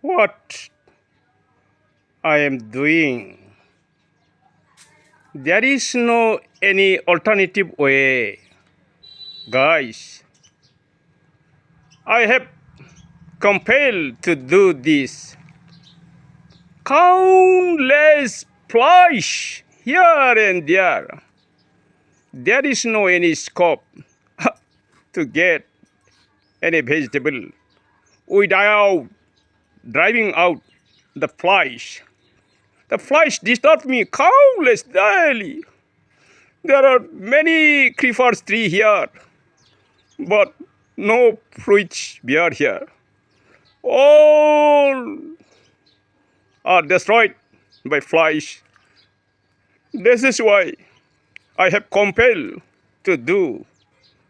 what I am doing. There is no any alternative way, guys. I have compelled to do this. Countless flies here and there. There is no any scope to get any vegetable without driving out the flies. The flies disturb me countless daily. There are many creepers tree here, but no fruits bear here. All are destroyed by flies. This is why I have compelled to do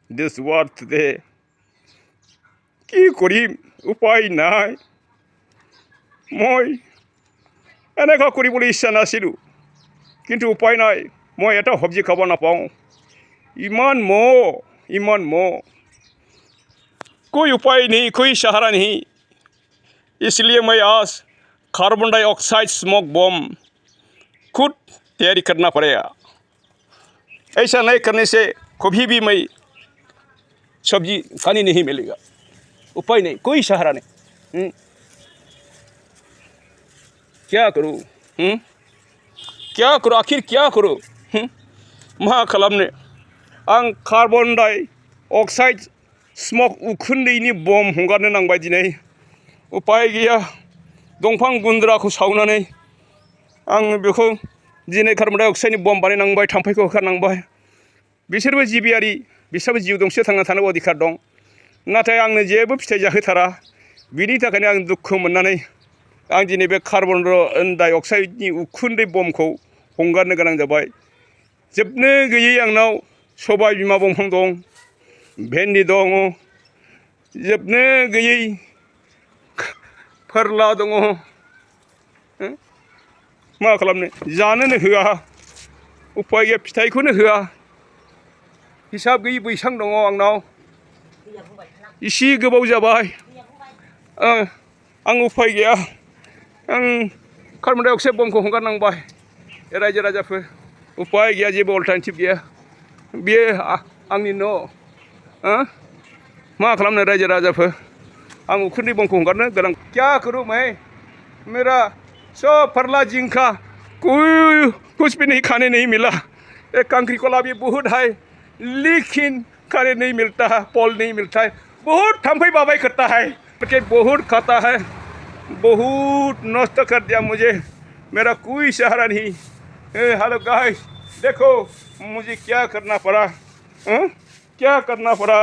this work today. কি করি উপায় নাই মই এনেকুৱা কৰিবলৈ ইচ্ছা নাছিলোঁ কিন্তু উপায় নাই মই এটা সবজি খাব নাপাওঁ ইমান মহ कोई उपाय नहीं कोई सहारा नहीं इसलिए मैं आज कार्बन डाइऑक्साइड स्मोक बम खुद तैयारी करना पड़ेगा ऐसा नहीं करने से कभी भी मैं सब्जी खाने नहीं मिलेगा उपाय नहीं कोई सहारा नहीं क्या करूँ क्या करूँ आखिर क्या करूँ मा खालामनो आं कार्बन डाइऑक्साइड स्मोक उखुन्दैनि बम हगारनो नांबाय दिनै उपाय गैया दंफां गुन्द्राखौ सावनानै आं बेखौ दिनै कार्बन डाइऑक्साइडनि बम बानायनांबाय थाम्फैखौ होखारनांबाय बिसोरबो जिबियारि बिसोरबो जिउ दंसे थांना थानो अधिकार दं नाथाय आंनो जेबो फिथाइ जाहोथारा बिनि थाखायनो आं दुखु मोननानै आं दिनै बे कार्बन डाइऑक्साइडनि उखुन्दै बमखौ हगारनो गोनां जाबाय जोबनो गैयै आंनाव सबाय बिमा दंफां दं भेन्डि दङ जोबनो गैयै फोरला दङ मा खालामनो जानोनो होआ उपाय गैया फिथाइखौनो होआ हिसाब गैयै बैसां दङ आंनाव इसे गोबाव जाबाय आं उपाय गैया आं कार्बन डाइऑक्साइड बमखौ हगारनांबाय रायजो राजाफोर उपाय गैया जेबो अल्टारनेटिभ गैया बेयो आंनि न' मा खालामनो रायजो राजाफोर आं उखुन्दै बमखौ हगारनो गोनां क्या करूँ मैं मेरा सब फरला जिंका कुछ भी नहीं खाने नहीं मिला एक कांक्रीकोला भी बहुत है लेकिन खाने नहीं मिलता है फल नहीं मिलता है बहुत थाम्फै बाबाई करता है क्रिकेट बहुत खाता है बहुत नष्ट कर दिया मुझे मेरा कोई सहारा नहीं हेलो गाइस देखो मुझे क्या करना पड़ा क्या करना पड़ा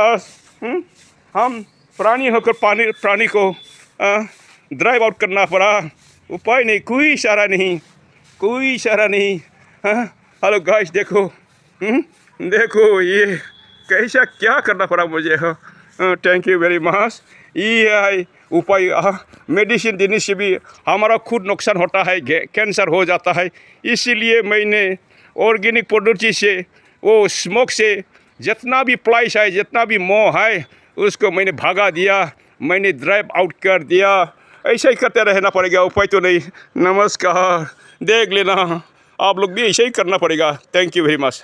हम प्राणी होकर प्राणी को ड्राइव आउट करना पड़ा उपाय नहीं कोई सहारा नहीं हेलो गाइस देखो देखो ये कैसा क्या करना पड़ा मुझे थैंक यू वेरी मच ये उपाय मेडिसिन देने से भी हमारा खुद नुकसान होता है कैंसर हो जाता है इसीलिए मैंने ऑर्गेनिक पद्धति से वो स्मोक से जितना भी फ्लाइस है जितना भी मोह है उसको मैंने भगा दिया मैंने ड्राइव आउट कर दिया ऐसा ही करते रहना पड़ेगा उपाय तो नहीं नमस्कार देख लेना आप लोग भी ऐसा ही करना पड़ेगा थैंक यू वेरी मच